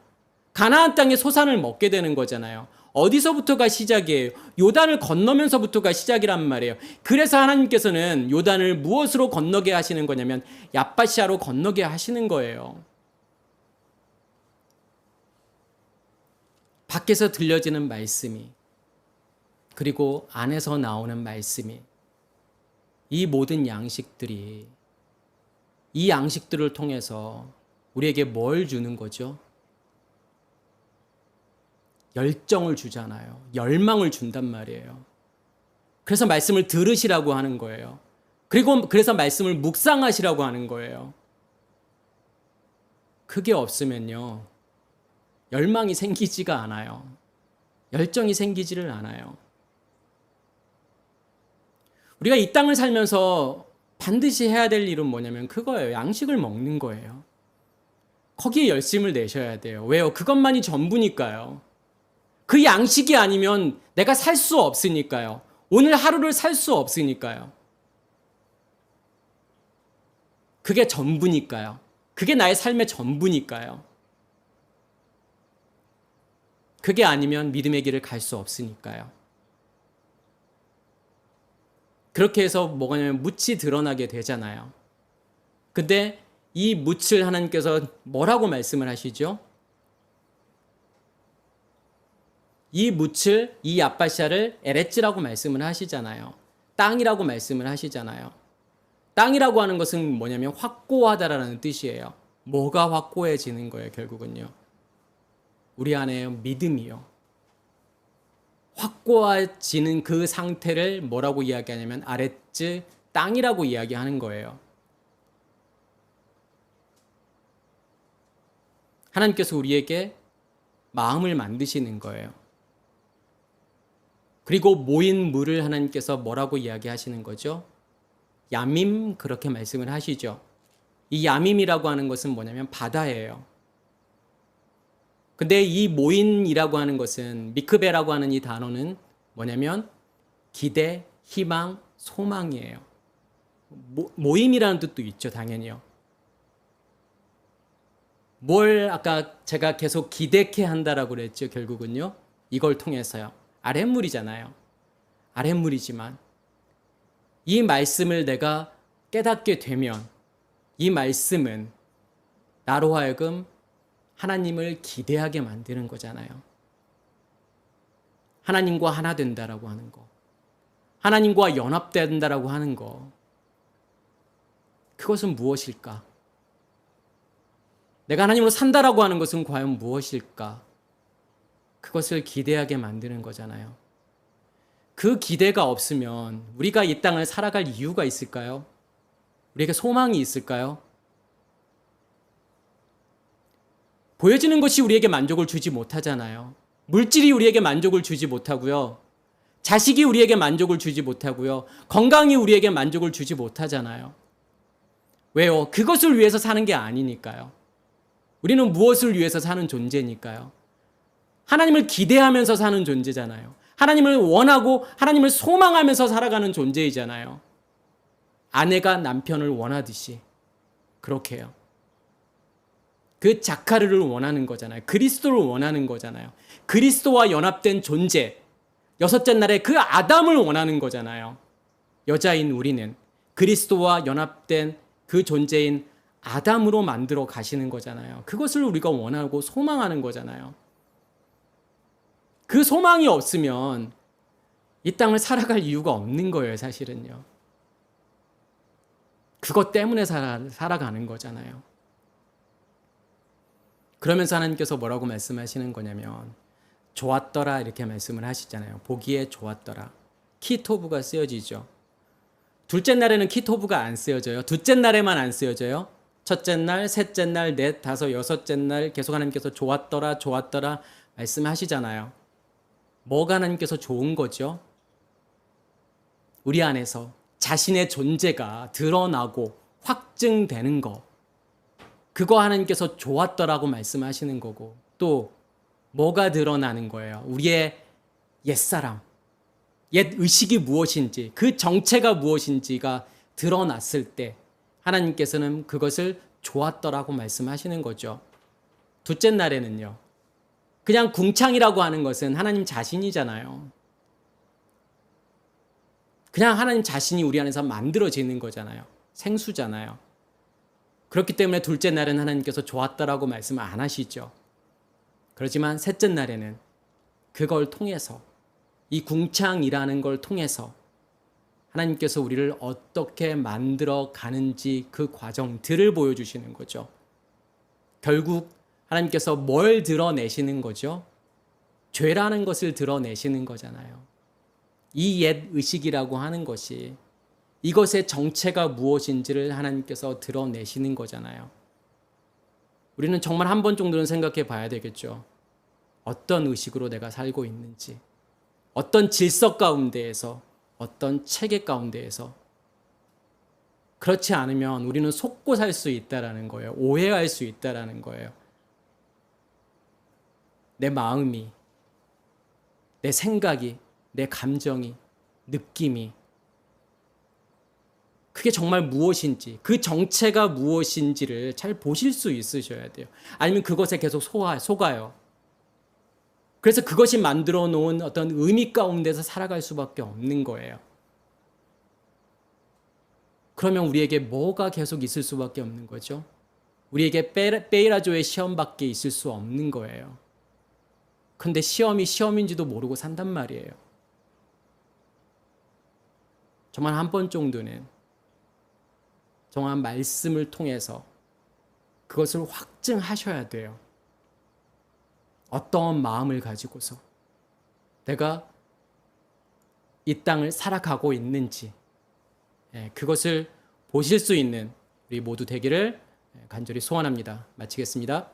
가나안 땅의 소산을 먹게 되는 거잖아요. 어디서부터가 시작이에요? 요단을 건너면서부터가 시작이란 말이에요. 그래서 하나님께서는 요단을 무엇으로 건너게 하시는 거냐면 야파시아로 건너게 하시는 거예요. 밖에서 들려지는 말씀이, 그리고 안에서 나오는 말씀이, 이 모든 양식들이, 이 양식들을 통해서 우리에게 뭘 주는 거죠? 열정을 주잖아요. 열망을 준단 말이에요. 그래서 말씀을 들으시라고 하는 거예요. 그리고 그래서 말씀을 묵상하시라고 하는 거예요. 그게 없으면요, 열망이 생기지가 않아요. 열정이 생기지를 않아요. 우리가 이 땅을 살면서 반드시 해야 될 일은 뭐냐면 그거예요. 양식을 먹는 거예요. 거기에 열심을 내셔야 돼요. 왜요? 그것만이 전부니까요. 그 양식이 아니면 내가 살 수 없으니까요. 오늘 하루를 살 수 없으니까요. 그게 전부니까요. 그게 나의 삶의 전부니까요. 그게 아니면 믿음의 길을 갈 수 없으니까요. 그렇게 해서 뭐가냐면 묻이 드러나게 되잖아요. 근데 이 묻을 하나님께서 뭐라고 말씀을 하시죠? 이 묻을, 이 야파샤를 에레츠라고 말씀을 하시잖아요. 땅이라고 말씀을 하시잖아요. 땅이라고 하는 것은 뭐냐면 확고하다라는 뜻이에요. 뭐가 확고해지는 거예요, 결국은요? 우리 안에 믿음이요. 확고해지는 그 상태를 뭐라고 이야기하냐면 아레츠, 땅이라고 이야기하는 거예요. 하나님께서 우리에게 마음을 만드시는 거예요. 그리고 모인 물을 하나님께서 뭐라고 이야기하시는 거죠? 야밈, 그렇게 말씀을 하시죠. 이 야밈이라고 하는 것은 뭐냐면 바다예요. 근데 이 모인이라고 하는 것은, 미크베라고 하는 이 단어는 뭐냐면 기대, 희망, 소망이에요. 모임이라는 뜻도 있죠, 당연히요. 뭘 아까 제가 계속 기대케 한다라고 그랬죠, 결국은요. 이걸 통해서요. 아랫물이잖아요. 아랫물이지만 이 말씀을 내가 깨닫게 되면 이 말씀은 나로 하여금 하나님을 기대하게 만드는 거잖아요. 하나님과 하나 된다라고 하는 거. 하나님과 연합된다라고 하는 거. 그것은 무엇일까? 내가 하나님으로 산다라고 하는 것은 과연 무엇일까? 그것을 기대하게 만드는 거잖아요. 그 기대가 없으면 우리가 이 땅을 살아갈 이유가 있을까요? 우리에게 소망이 있을까요? 보여지는 것이 우리에게 만족을 주지 못하잖아요. 물질이 우리에게 만족을 주지 못하고요. 자식이 우리에게 만족을 주지 못하고요. 건강이 우리에게 만족을 주지 못하잖아요. 왜요? 그것을 위해서 사는 게 아니니까요. 우리는 무엇을 위해서 사는 존재니까요. 하나님을 기대하면서 사는 존재잖아요. 하나님을 원하고 하나님을 소망하면서 살아가는 존재이잖아요. 아내가 남편을 원하듯이 그렇게 해요. 그 자카르를 원하는 거잖아요. 그리스도를 원하는 거잖아요. 그리스도와 연합된 존재, 여섯째 날에 그 아담을 원하는 거잖아요. 여자인 우리는 그리스도와 연합된 그 존재인 아담으로 만들어 가시는 거잖아요. 그것을 우리가 원하고 소망하는 거잖아요. 그 소망이 없으면 이 땅을 살아갈 이유가 없는 거예요, 사실은요. 그것 때문에 살아가는 거잖아요. 그러면서 하나님께서 뭐라고 말씀하시는 거냐면 좋았더라 이렇게 말씀을 하시잖아요. 보기에 좋았더라. 키토브가 쓰여지죠. 둘째 날에는 키토브가 안 쓰여져요. 둘째 날에만 안 쓰여져요. 첫째 날, 셋째 날, 넷, 다섯, 여섯째 날 계속 하나님께서 좋았더라, 좋았더라 말씀하시잖아요. 뭐가 하나님께서 좋은 거죠? 우리 안에서 자신의 존재가 드러나고 확증되는 거. 그거 하나님께서 좋았더라고 말씀하시는 거고, 또 뭐가 드러나는 거예요? 우리의 옛사람, 옛 의식이 무엇인지, 그 정체가 무엇인지가 드러났을 때 하나님께서는 그것을 좋았더라고 말씀하시는 거죠. 둘째 날에는요, 그냥 궁창이라고 하는 것은 하나님 자신이잖아요. 그냥 하나님 자신이 우리 안에서 만들어지는 거잖아요. 생수잖아요. 그렇기 때문에 둘째 날은 하나님께서 좋았다라고 말씀을 안 하시죠. 그렇지만 셋째 날에는 그걸 통해서, 이 궁창이라는 걸 통해서 하나님께서 우리를 어떻게 만들어 가는지 그 과정들을 보여주시는 거죠. 결국 하나님께서 뭘 드러내시는 거죠? 죄라는 것을 드러내시는 거잖아요. 이 옛 의식이라고 하는 것이 이것의 정체가 무엇인지를 하나님께서 드러내시는 거잖아요. 우리는 정말 한 번 정도는 생각해 봐야 되겠죠. 어떤 의식으로 내가 살고 있는지, 어떤 질서 가운데에서, 어떤 체계 가운데에서. 그렇지 않으면 우리는 속고 살 수 있다라는 거예요. 오해할 수 있다라는 거예요. 내 마음이, 내 생각이, 내 감정이, 느낌이 그게 정말 무엇인지, 그 정체가 무엇인지를 잘 보실 수 있으셔야 돼요. 아니면 그것에 계속 속아요. 그래서 그것이 만들어 놓은 어떤 의미 가운데서 살아갈 수밖에 없는 거예요. 그러면 우리에게 뭐가 계속 있을 수밖에 없는 거죠? 우리에게 베이라조의 시험밖에 있을 수 없는 거예요. 근데 시험이 시험인지도 모르고 산단 말이에요. 정말 한 번 정도는 정한 말씀을 통해서 그것을 확증하셔야 돼요. 어떠한 마음을 가지고서 내가 이 땅을 살아가고 있는지 그것을 보실 수 있는 우리 모두 되기를 간절히 소원합니다. 마치겠습니다.